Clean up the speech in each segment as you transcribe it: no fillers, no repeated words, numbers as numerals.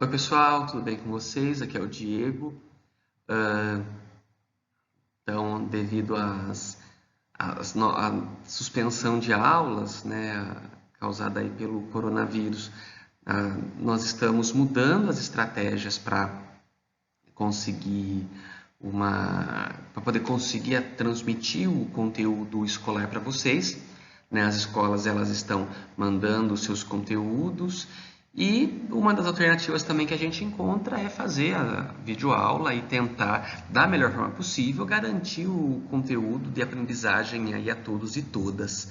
Oi pessoal, tudo bem com vocês? Aqui é o Diego. Ah, Então, devido à suspensão de aulas, né, causada aí pelo coronavírus, nós estamos mudando as estratégias conseguir para poder conseguir transmitir o conteúdo escolar para vocês, né? As escolas elas estão mandando os seus conteúdos e uma das alternativas também que a gente encontra é fazer a videoaula e tentar, da melhor forma possível, garantir o conteúdo de aprendizagem aí a todos e todas,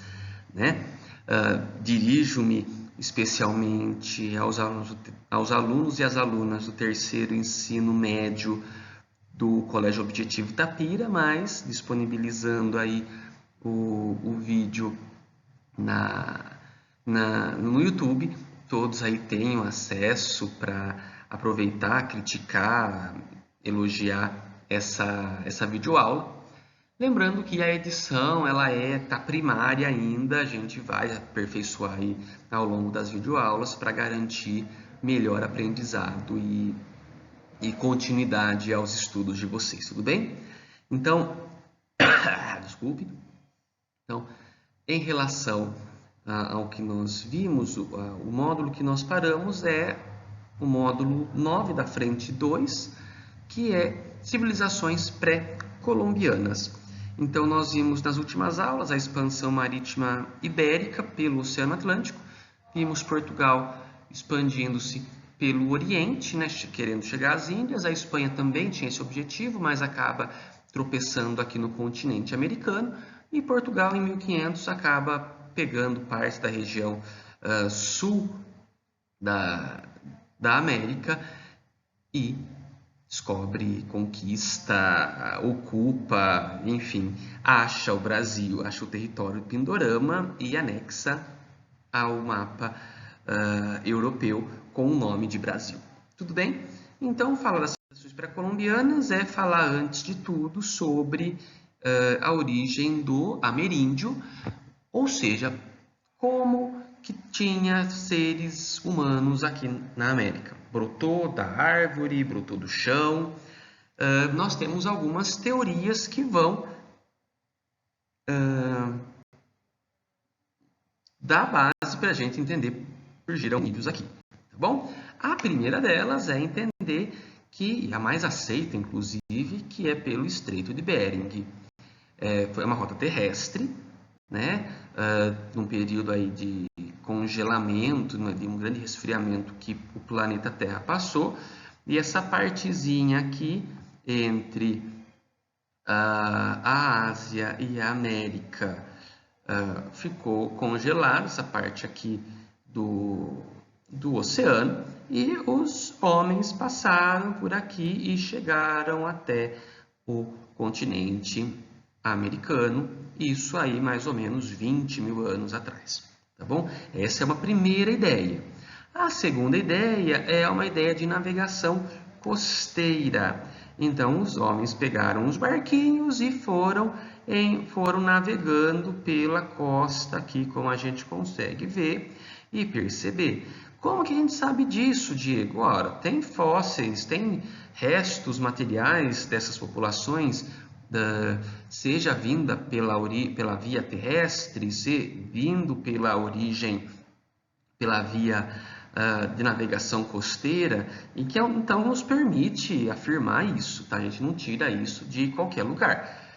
né? Dirijo-me especialmente aos alunos e às alunas do terceiro ensino médio do Colégio Objetivo Itapira, mas disponibilizando aí o vídeo no YouTube, todos aí tenham acesso para aproveitar, criticar, elogiar essa videoaula. Lembrando que a edição ela tá primária ainda, a gente vai aperfeiçoar aí ao longo das videoaulas para garantir melhor aprendizado e continuidade aos estudos de vocês, tudo bem? Então, desculpe. Então, em relação ao que nós vimos, o módulo que nós paramos é o módulo 9 da frente 2, que é civilizações pré-colombianas. Então, nós vimos nas últimas aulas a expansão marítima ibérica pelo Oceano Atlântico, vimos Portugal expandindo-se pelo Oriente, né, querendo chegar às Índias. A Espanha também tinha esse objetivo, mas acaba tropeçando aqui no continente americano. E Portugal, em 1500, acaba pegando parte da região sul da América e descobre, conquista, ocupa, enfim, acha o Brasil, acha o território de Pindorama e anexa ao mapa europeu com o nome de Brasil. Tudo bem? Então, falar das civilizações pré-colombianas é falar, antes de tudo, sobre a origem do ameríndio, ou seja, como que tinha seres humanos aqui na América. Brotou da árvore, brotou do chão. Nós temos algumas teorias que vão dar base para a gente entender por níveis aqui, tá bom? A primeira delas é entender que, a mais aceita inclusive, que é pelo Estreito de Bering. Foi uma rota terrestre, né? Num período aí de congelamento, né? De um grande resfriamento que o planeta Terra passou, e essa partezinha aqui entre a Ásia e a América ficou congelada, essa parte aqui do oceano, e os homens passaram por aqui e chegaram até o continente americano, isso aí mais ou menos 20 mil anos atrás, tá bom? Essa é uma primeira ideia. A segunda ideia é uma ideia de navegação costeira. Então, os homens pegaram os barquinhos e foram navegando pela costa aqui, como a gente consegue ver e perceber. Como que a gente sabe disso, Diego? Ora, tem fósseis, tem restos materiais dessas populações, seja vinda pela via terrestre, vindo pela origem, pela via de navegação costeira, e que então nos permite afirmar isso, tá? A gente não tira isso de qualquer lugar.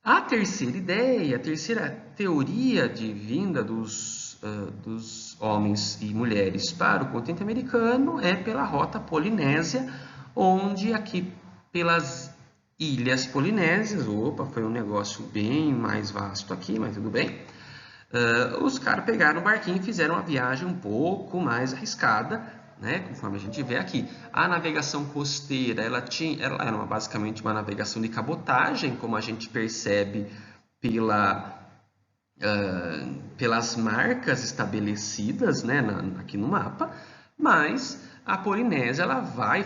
A terceira ideia, a terceira teoria de vinda dos homens e mulheres para o continente americano é pela rota polinésia, onde aqui pelas ilhas polinésias, foi um negócio bem mais vasto aqui, mas tudo bem. Os caras pegaram o barquinho e fizeram uma viagem um pouco mais arriscada, né? Conforme a gente vê aqui. A navegação costeira, ela era basicamente uma navegação de cabotagem, como a gente percebe pelas marcas estabelecidas, né, aqui no mapa, mas a Polinésia ela vai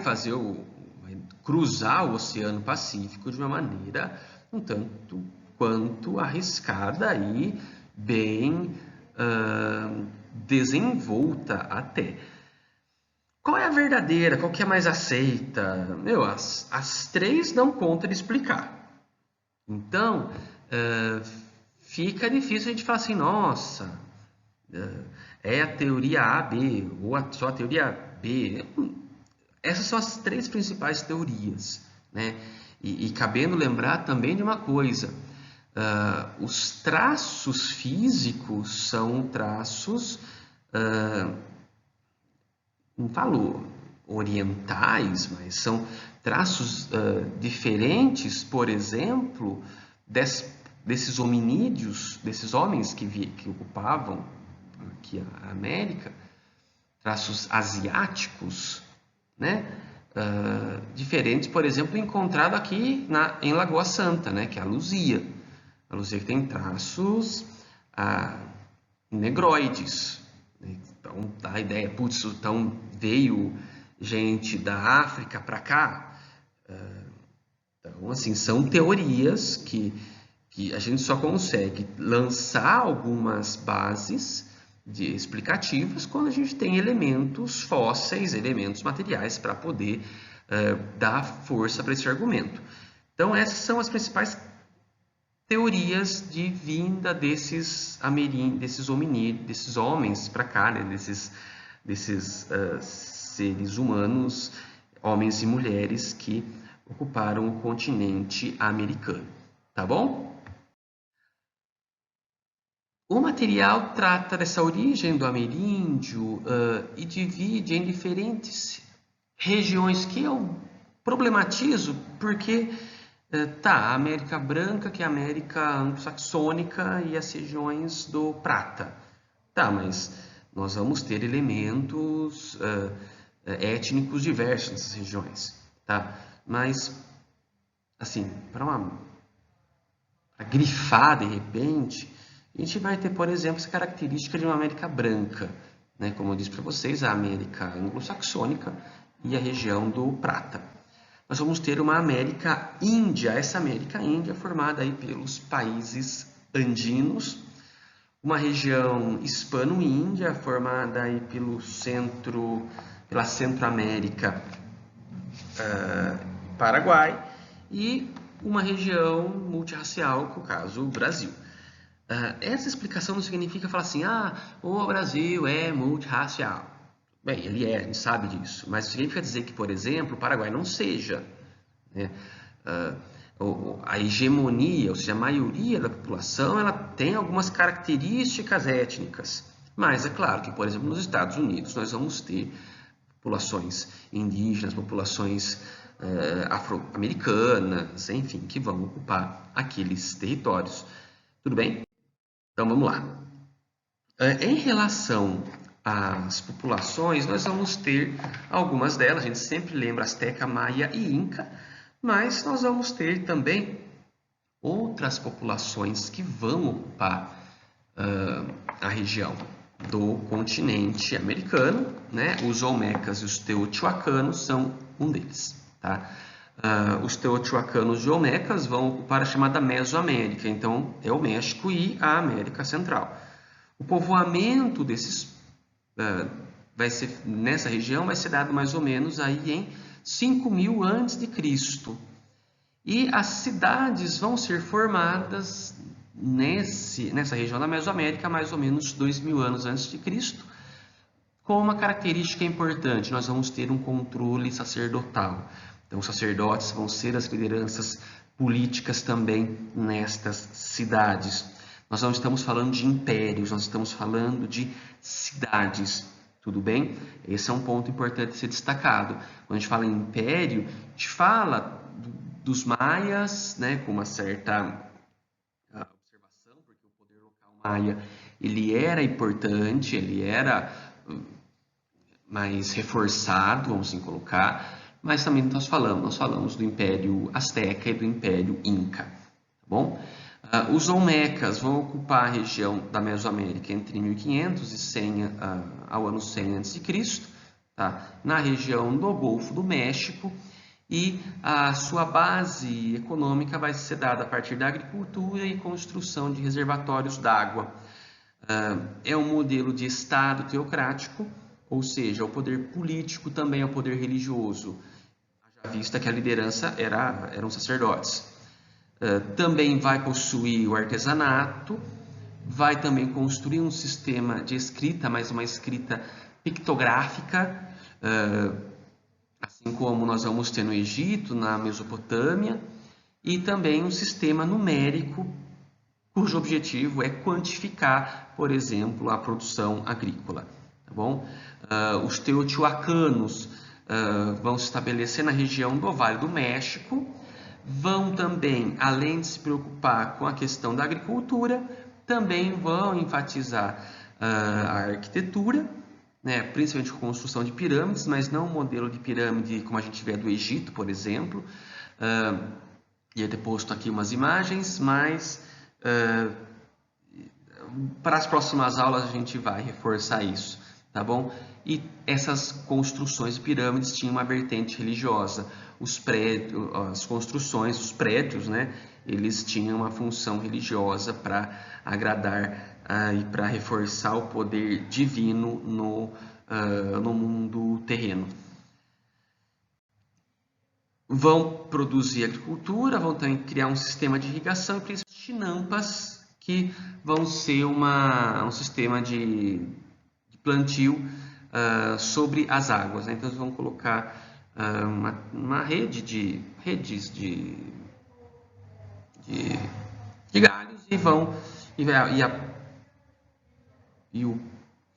cruzar o Oceano Pacífico de uma maneira um tanto quanto arriscada e bem desenvolta até. Qual qual é a verdadeira? Qual que é mais aceita? Meu, as três dão conta de explicar. Então, fica difícil a gente falar assim, nossa, é a teoria A, B, ou só a teoria B. Essas são as três principais teorias, né? E cabendo lembrar também de uma coisa, os traços físicos são traços, não falo orientais, mas são traços diferentes, por exemplo, desses hominídeos, desses homens que ocupavam aqui a América, traços asiáticos, né? Diferentes, por exemplo, encontrado aqui em Lagoa Santa, né? Que é a Luzia. A Luzia que tem traços negroides. Né? Então, dá a ideia, putz, então veio gente da África para cá. Então, assim, são teorias que a gente só consegue lançar algumas bases explicativas quando a gente tem elementos fósseis, elementos materiais para poder dar força para esse argumento. Então, essas são as principais teorias de vinda desses hominídeos, desses homens para cá, né? desses seres humanos, homens e mulheres que ocuparam o continente americano. Tá bom? O material trata dessa origem do ameríndio e divide em diferentes regiões que eu problematizo porque a América Branca, que é a América anglo-saxônica e as regiões do Prata. Tá, mas nós vamos ter elementos étnicos diversos nessas regiões, tá? Mas, assim, para grifar de repente, a gente vai ter, por exemplo, essa característica de uma América branca, né? Como eu disse para vocês, a América anglo-saxônica e a região do Prata. Nós vamos ter uma América Índia, essa América Índia formada aí pelos países andinos, uma região hispano-índia formada aí pela Centro-América, Paraguai, e uma região multirracial, que é o caso do Brasil. Essa explicação não significa falar assim, o Brasil é multirracial. Bem, ele é, a gente sabe disso, mas significa dizer que, por exemplo, o Paraguai não seja, né? A hegemonia, ou seja, a maioria da população, ela tem algumas características étnicas, mas é claro que, por exemplo, nos Estados Unidos nós vamos ter populações indígenas, populações afro-americanas, enfim, que vão ocupar aqueles territórios. Tudo bem? Então vamos lá. Em relação às populações, nós vamos ter algumas delas, a gente sempre lembra Azteca, Maia e Inca, mas nós vamos ter também outras populações que vão ocupar a região do continente americano, né? Os olmecas e os teotihuacanos são um deles, tá? Os teotihuacanos e olmecas vão ocupar a chamada Mesoamérica, então é o México e a América Central. O povoamento desses nessa região vai ser dado mais ou menos aí em 5.000 a.C. E as cidades vão ser formadas nessa região da Mesoamérica mais ou menos 2.000 anos antes de Cristo, com uma característica importante: nós vamos ter um controle sacerdotal. Então, os sacerdotes vão ser as lideranças políticas também nestas cidades. Nós não estamos falando de impérios, nós estamos falando de cidades. Tudo bem? Esse é um ponto importante a ser destacado. Quando a gente fala em império, a gente fala dos maias, né, com uma certa observação, porque o poder local maia ele era importante, ele era mais reforçado, vamos assim colocar, mas também nós falamos do Império Azteca e do Império Inca, tá bom? Os olmecas vão ocupar a região da Mesoamérica entre 1500 e 100 ao ano 100 a.C., tá? Na região do Golfo do México, e a sua base econômica vai ser dada a partir da agricultura e construção de reservatórios d'água. É um modelo de Estado teocrático, ou seja, o poder político também é o poder religioso, já vista que a liderança eram sacerdotes. Também vai possuir o artesanato, vai também construir um sistema de escrita, mas uma escrita pictográfica, assim como nós vamos ter no Egito, na Mesopotâmia, e também um sistema numérico, cujo objetivo é quantificar, por exemplo, a produção agrícola. Tá bom? Os teotihuacanos vão se estabelecer na região do Vale do México, vão também, além de se preocupar com a questão da agricultura, também vão enfatizar a arquitetura, né, principalmente com construção de pirâmides, mas não um modelo de pirâmide como a gente vê do Egito, por exemplo. Ia ter posto aqui umas imagens, mas para as próximas aulas a gente vai reforçar isso, tá bom? E essas construções de pirâmides tinham uma vertente religiosa. Os prédios, as construções, os prédios, né? Eles tinham uma função religiosa para agradar e para reforçar o poder divino no mundo terreno. Vão produzir agricultura, vão também criar um sistema de irrigação e principalmente chinampas, que vão ser um sistema de plantio sobre as águas, né? Então, eles vão colocar uma redes de galhos e a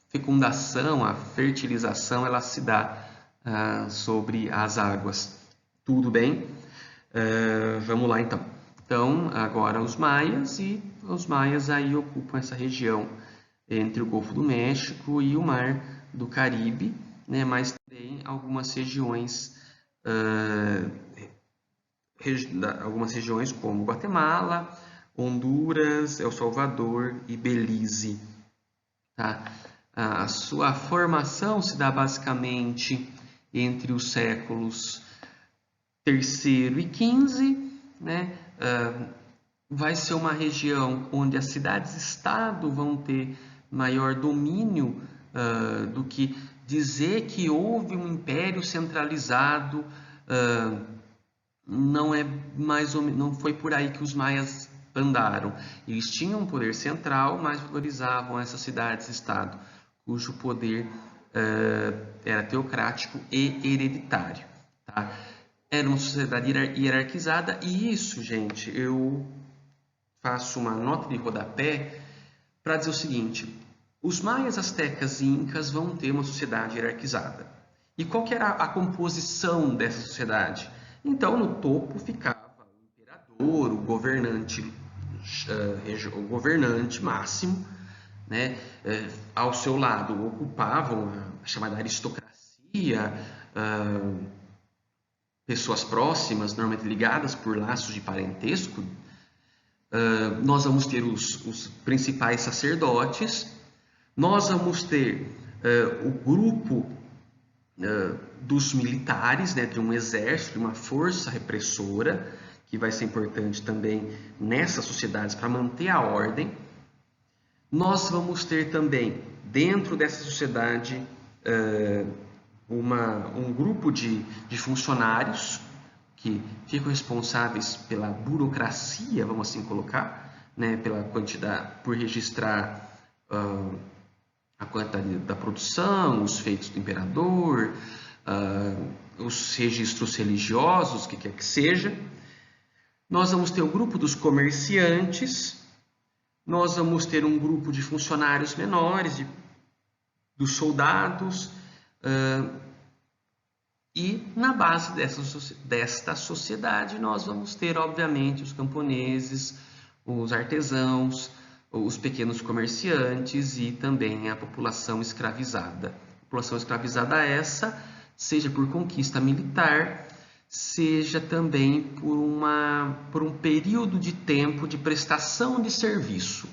fecundação, a fertilização, ela se dá sobre as águas. Tudo bem? Vamos lá então. Então, agora os maias, e os maias aí ocupam essa região entre o Golfo do México e o Mar do Caribe, né? Mas também algumas regiões como Guatemala, Honduras, El Salvador e Belize. Tá? A sua formação se dá basicamente entre os séculos III e XV, né? Vai ser uma região onde as cidades-estado vão ter maior domínio do que dizer que houve um império centralizado. Não foi por aí que os maias andaram. Eles tinham um poder central, mas valorizavam essas cidades-estado, cujo poder era teocrático e hereditário. Tá? Era uma sociedade hierarquizada, e isso, gente, eu faço uma nota de rodapé para dizer o seguinte: os maias, astecas e incas vão ter uma sociedade hierarquizada. E qual que era a composição dessa sociedade? Então, no topo ficava o imperador, o governante máximo, né? Ao seu lado ocupavam a chamada aristocracia, pessoas próximas, normalmente ligadas por laços de parentesco. Nós vamos ter os principais sacerdotes, nós vamos ter o grupo dos militares, né, de um exército, de uma força repressora, que vai ser importante também nessas sociedades para manter a ordem. Nós vamos ter também, dentro dessa sociedade, um grupo de funcionários que ficam responsáveis pela burocracia, vamos assim colocar, né, pela quantidade, por registrar a quantidade da produção, os feitos do imperador, os registros religiosos, o que quer que seja. Nós vamos ter o grupo dos comerciantes, nós vamos ter um grupo de funcionários menores, dos soldados, e na base desta sociedade nós vamos ter, obviamente, os camponeses, os artesãos, os pequenos comerciantes e também a população escravizada. A população escravizada essa, seja por conquista militar, seja também por um período de tempo de prestação de serviço.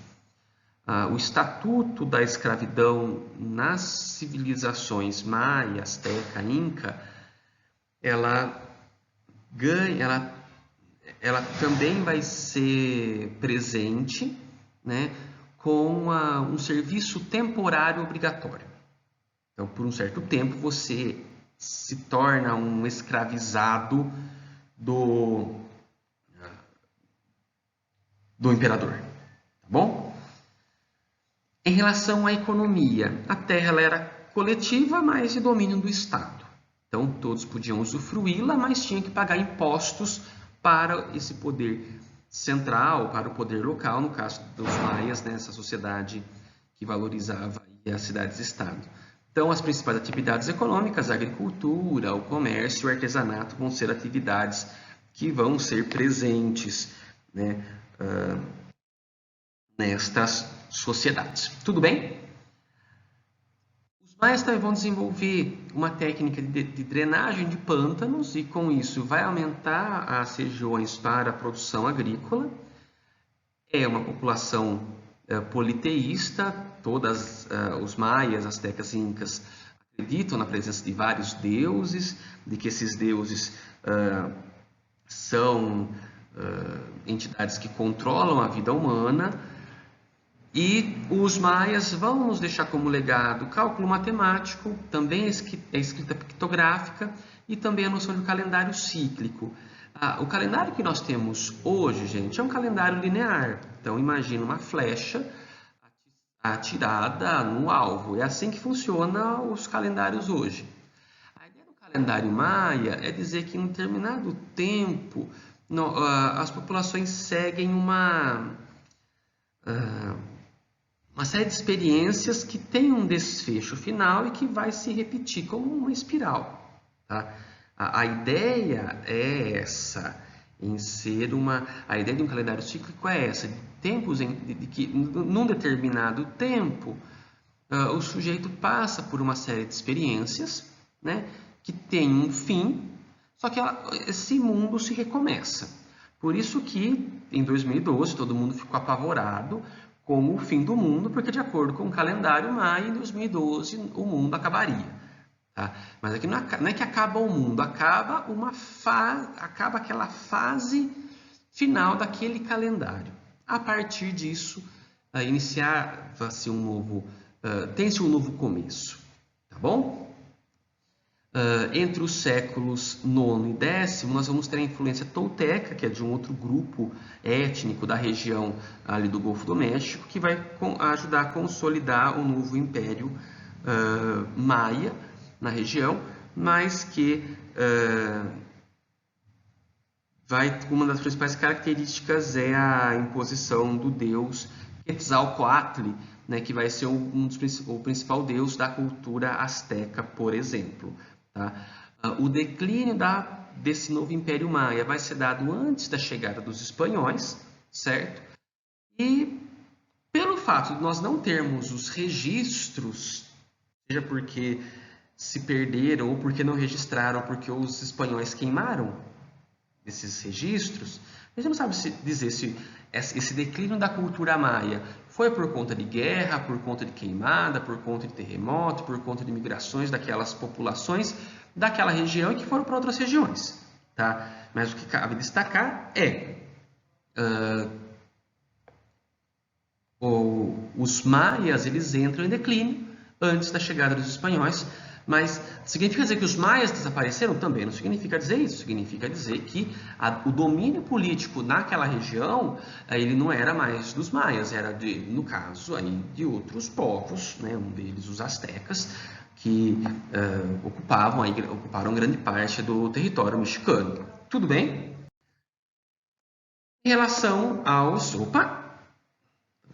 O estatuto da escravidão nas civilizações maia, asteca, inca, ela também vai ser presente, né, com um serviço temporário obrigatório. Então, por um certo tempo, você se torna um escravizado do imperador, tá bom? Em relação à economia, a terra ela era coletiva, mas de domínio do Estado. Então, todos podiam usufruí-la, mas tinham que pagar impostos para esse poder central, para o poder local, no caso dos maias, né, essa sociedade que valorizava as cidades-estado. Então, as principais atividades econômicas, a agricultura, o comércio e o artesanato vão ser atividades que vão ser presentes, né, nestas sociedades. Tudo bem? Os maias também vão desenvolver uma técnica de drenagem de pântanos e, com isso, vai aumentar as regiões para a produção agrícola. É uma população politeísta, todos os maias, astecas e incas acreditam na presença de vários deuses, de que esses deuses são entidades que controlam a vida humana, e os maias vão nos deixar como legado cálculo matemático, também a escrita pictográfica e também a noção de calendário cíclico. O calendário que nós temos hoje, gente, é um calendário linear. Então, imagina uma flecha atirada no alvo. É assim que funcionam os calendários hoje. A ideia do calendário maia é dizer que em um determinado tempo as populações seguem uma série de experiências que tem um desfecho final e que vai se repetir como uma espiral. Tá? A ideia é essa, a ideia de um calendário cíclico é essa, de tempos de que num determinado tempo o sujeito passa por uma série de experiências, né, que tem um fim, só que esse mundo se recomeça. Por isso que em 2012 todo mundo ficou apavorado com o fim do mundo, porque de acordo com o calendário maia, em 2012 o mundo acabaria. Tá? Mas aqui não é que acaba o mundo, acaba aquela fase final daquele calendário. A partir disso, iniciava-se tem-se um novo começo. Tá bom? Entre os séculos IX e X, nós vamos ter a influência tolteca, que é de um outro grupo étnico da região ali do Golfo do México, que vai ajudar a consolidar o novo império maia na região, mas que uma das principais características é a imposição do deus Quetzalcóatl, né, que vai ser o principal deus da cultura asteca, por exemplo. Tá? O declínio desse novo Império Maia vai ser dado antes da chegada dos espanhóis, certo? E pelo fato de nós não termos os registros, seja porque se perderam, ou porque não registraram, ou porque os espanhóis queimaram esses registros, a gente não sabe dizer se esse declínio da cultura maia foi por conta de guerra, por conta de queimada, por conta de terremoto, por conta de migrações daquelas populações daquela região e que foram para outras regiões. Tá? Mas o que cabe destacar é os maias eles entram em declínio antes da chegada dos espanhóis. Mas significa dizer que os maias desapareceram? Também não significa dizer isso. Significa dizer que o domínio político naquela região ele não era mais dos maias, era no caso aí de outros povos, né? Um deles os astecas, que ocuparam grande parte do território mexicano. Tudo bem? Em relação aos...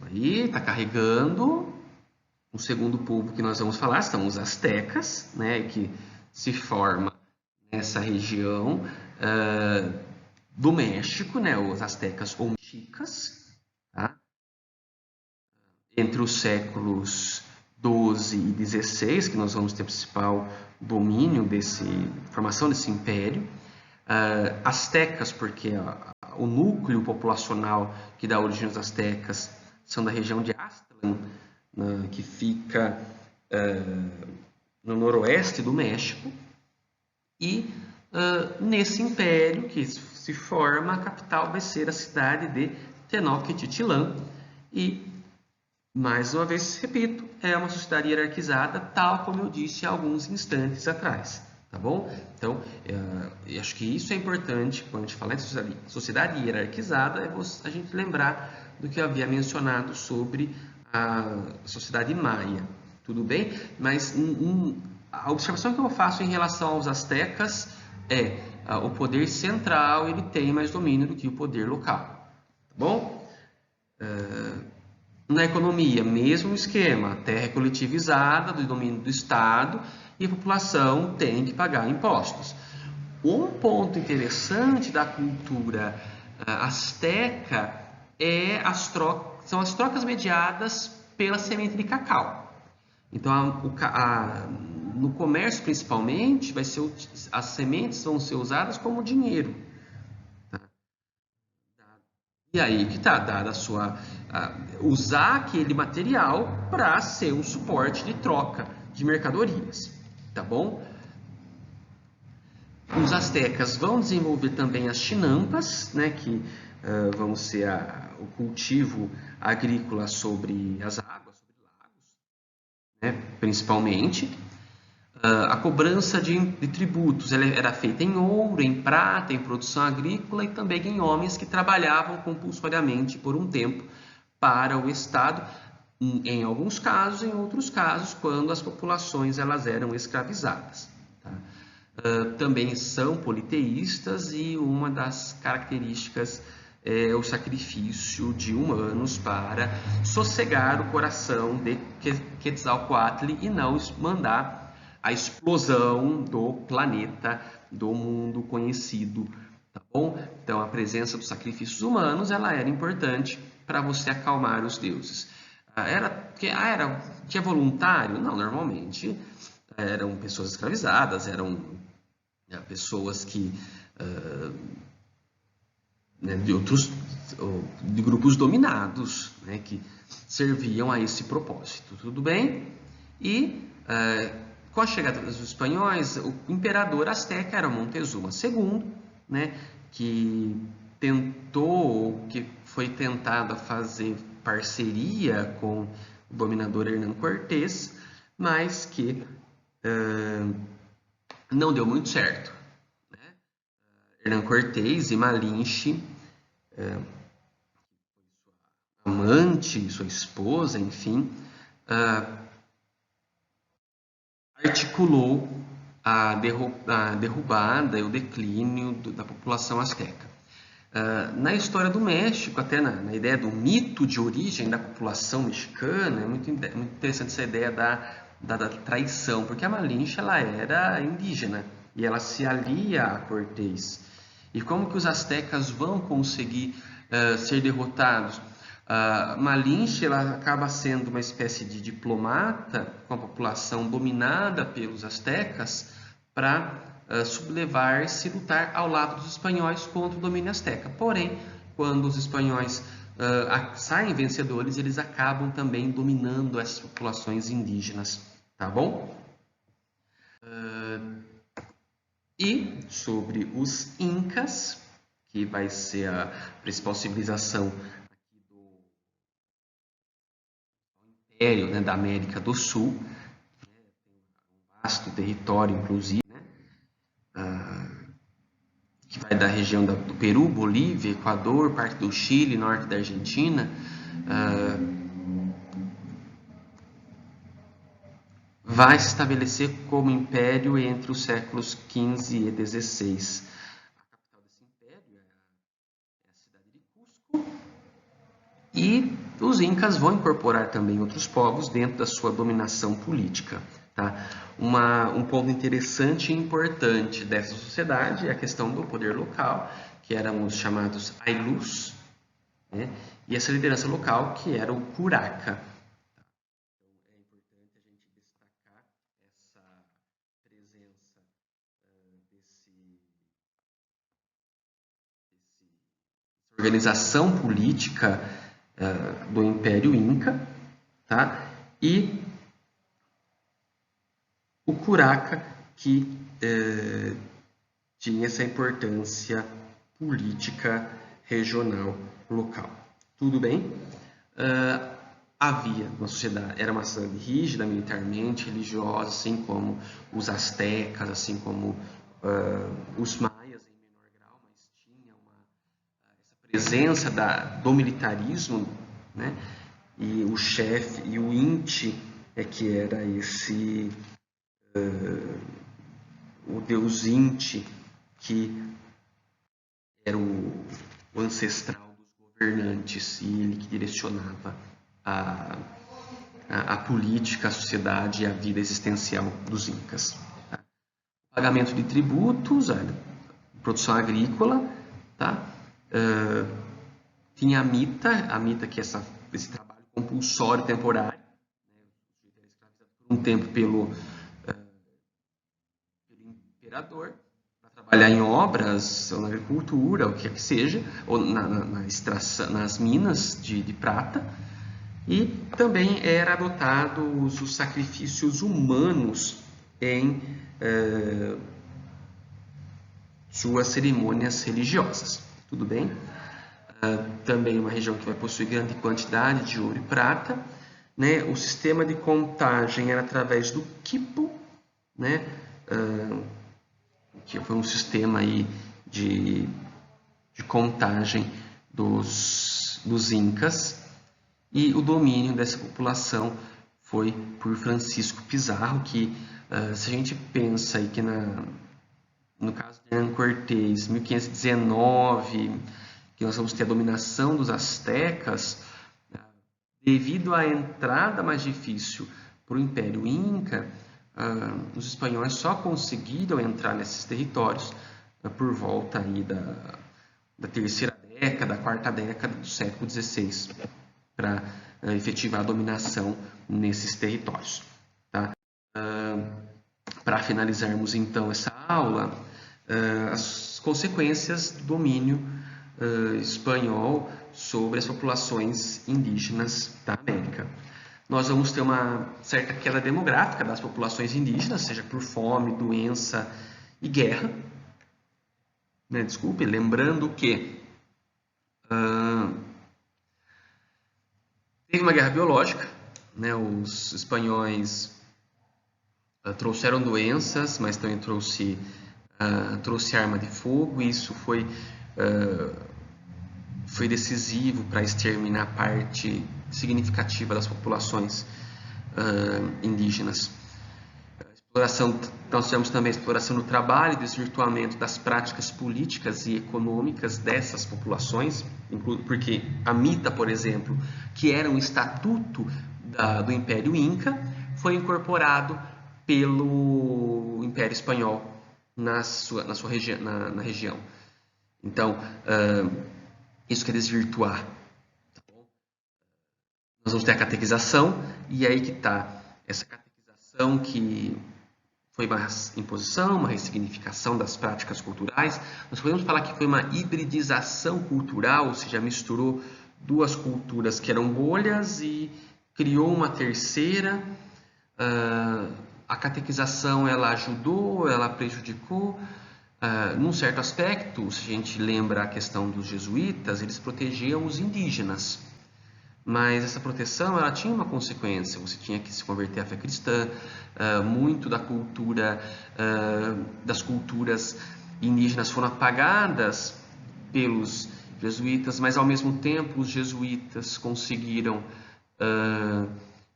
aí está carregando... O segundo povo que nós vamos falar são os astecas, né, que se forma nessa região do México, né, os astecas ou mexicas, tá? Entre os séculos 12 e 16, que nós vamos ter o principal domínio formação desse império. Astecas, porque o núcleo populacional que dá origem aos astecas são da região de Aztlán, que fica no noroeste do México, e nesse império que se forma, a capital vai ser a cidade de Tenochtitlan, e mais uma vez repito, é uma sociedade hierarquizada, tal como eu disse há alguns instantes atrás. Tá bom? Então, eu acho que isso é importante quando a gente fala em sociedade hierarquizada, é a gente lembrar do que eu havia mencionado sobre a sociedade maia. Tudo bem? Mas a observação que eu faço em relação aos astecas é o poder central ele tem mais domínio do que o poder local. Tá bom? Na economia, mesmo esquema, a terra é coletivizada, do domínio do Estado, e a população tem que pagar impostos. Um ponto interessante da cultura asteca são as trocas mediadas pela semente de cacau. Então, no comércio, principalmente, as sementes vão ser usadas como dinheiro. E aí que está dada usar aquele material para ser um suporte de troca de mercadorias, tá bom? Os astecas vão desenvolver também as chinampas, né, que vão ser o cultivo agrícola sobre as águas, sobre lagos, né, principalmente. A cobrança de tributos era feita em ouro, em prata, em produção agrícola e também em homens que trabalhavam compulsoriamente por um tempo para o Estado, em alguns casos, em outros casos, quando as populações elas eram escravizadas. Tá? Também são politeístas e uma das características é o sacrifício de humanos para sossegar o coração de Quetzalcoatl e não mandar a explosão do planeta, do mundo conhecido, tá bom? Então, a presença dos sacrifícios humanos, ela era importante para você acalmar os deuses. Tinha voluntário? Não, normalmente eram pessoas escravizadas, eram pessoas que de grupos dominados, né, que serviam a esse propósito, tudo bem? E com a chegada dos espanhóis, o imperador azteca era Montezuma II, né, que foi tentado fazer parceria com o dominador Hernán Cortés, mas que não deu muito certo. Né? Hernán Cortés e Malinche, amante, sua esposa, enfim, articulou a derrubada e o declínio da população azteca. Na história do México, até na ideia do mito de origem da população mexicana, é muito interessante essa ideia da traição, porque a Malinche ela era indígena e ela se alia a Cortés. E como que os astecas vão conseguir ser derrotados? Malinche ela acaba sendo uma espécie de diplomata com a população dominada pelos astecas para sublevar-se e lutar ao lado dos espanhóis contra o domínio asteca. Porém, quando os espanhóis saem vencedores, eles acabam também dominando essas populações indígenas, tá bom? E sobre os Incas, que vai ser a principal civilização império, né, da América do Sul, tem um vasto território, inclusive, né, que vai da região do Peru, Bolívia, Equador, parte do Chile, norte da Argentina, vai se estabelecer como império entre os séculos XV e XVI. A capital desse império é a cidade de Cusco, e os Incas vão incorporar também outros povos dentro da sua dominação política. Tá? Um ponto interessante e importante dessa sociedade é a questão do poder local, que eram os chamados Ailus, né? E essa liderança local, que era o Curaca. Então, é importante a gente destacar essa presença dessa organização política do Império Inca, tá? E o Curaca, que tinha essa importância política regional local. Tudo bem? havia uma sociedade, era uma sociedade rígida militarmente, religiosa, assim como os astecas, assim como os maias em menor grau, mas tinha essa presença do militarismo, né? E o chefe e o inti que era o deus Inti, que era o ancestral dos governantes e ele que direcionava a, a política, a sociedade e a vida existencial dos incas. Tá? Pagamento de tributos, a produção agrícola, tá? Tinha a mita que é esse trabalho compulsório temporário, por um tempo pelo imperador, para trabalhar em obras, ou na agricultura, o que quer que seja, ou na extração, nas minas de prata. E também era adotado os sacrifícios humanos em suas cerimônias religiosas. Tudo bem? Também uma região que vai possuir grande quantidade de ouro e prata. Né? O sistema de contagem era através do quipu, né? Que foi um sistema aí de contagem dos incas, e o domínio dessa população foi por Francisco Pizarro, que se a gente pensa aí que no caso de Hernán Cortés, 1519, que nós vamos ter a dominação dos astecas, devido à entrada mais difícil para o Império Inca, os espanhóis só conseguiram entrar nesses territórios por volta aí da terceira década, quarta década do século XVI, para efetivar a dominação nesses territórios. Tá? Para finalizarmos então essa aula, as consequências do domínio espanhol sobre as populações indígenas da América. Nós vamos ter uma certa queda demográfica das populações indígenas, seja por fome, doença e guerra. Né? Desculpe, lembrando que teve uma guerra biológica, né? Os espanhóis trouxeram doenças, mas também trouxe arma de fogo, e isso foi decisivo para exterminar parte significativa das populações indígenas. Nós tivemos também a exploração do trabalho e desvirtuamento das práticas políticas e econômicas dessas populações, porque a mita, por exemplo, que era um estatuto do Império Inca, foi incorporado pelo Império Espanhol na região. Então, isso quer desvirtuar. Tá bom? Nós vamos ter a catequização, e aí que está essa catequização que foi uma imposição, uma ressignificação das práticas culturais. Nós podemos falar que foi uma hibridização cultural, ou seja, misturou duas culturas que eram bolhas e criou uma terceira. A catequização, ela ajudou, ela prejudicou. Num certo aspecto, se a gente lembra a questão dos jesuítas, eles protegiam os indígenas. Mas essa proteção, ela tinha uma consequência. Você tinha que se converter à fé cristã. Muito da cultura, das culturas indígenas foram apagadas pelos jesuítas, mas ao mesmo tempo os jesuítas conseguiram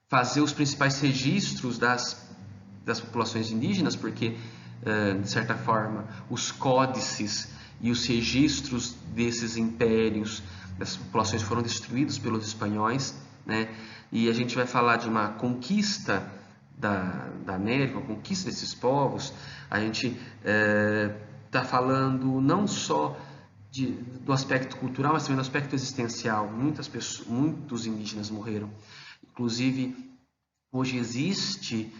fazer os principais registros das populações indígenas, porque, de certa forma, os códices e os registros desses impérios, dessas populações, foram destruídos pelos espanhóis, né? E a gente vai falar de uma conquista da América, uma conquista desses povos. A gente está falando não só do aspecto cultural, mas também do aspecto existencial. Muitos indígenas morreram. Inclusive, hoje existe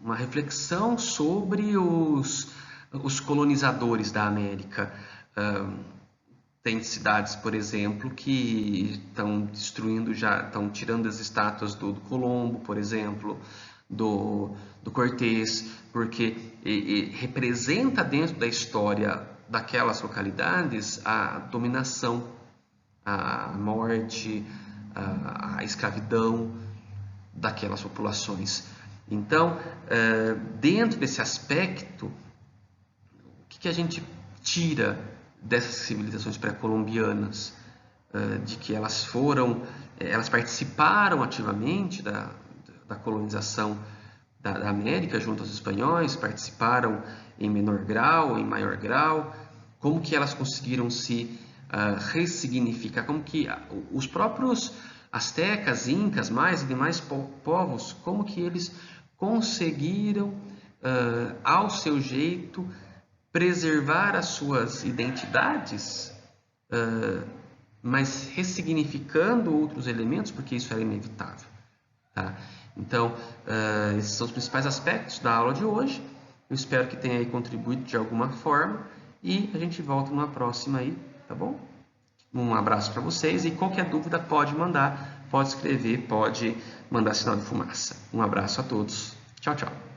uma reflexão sobre os colonizadores da América. Tem cidades, por exemplo, que estão destruindo, já estão tirando as estátuas do Colombo, por exemplo, do Cortés, porque representa dentro da história daquelas localidades a dominação, a morte, a escravidão daquelas populações. Então, dentro desse aspecto, o que a gente tira dessas civilizações pré-colombianas? De que elas participaram ativamente da colonização da América junto aos espanhóis, participaram em menor grau, em maior grau, como que elas conseguiram se ressignificar, como que os próprios astecas, incas, mais e demais povos, como que eles conseguiram, ao seu jeito, preservar as suas identidades, mas ressignificando outros elementos, porque isso era inevitável. Tá? Então, esses são os principais aspectos da aula de hoje. Eu espero que tenha aí contribuído de alguma forma e a gente volta numa próxima aí, tá bom? Um abraço para vocês e qualquer dúvida pode mandar, pode escrever, pode mandar sinal de fumaça. Um abraço a todos. Tchau, tchau.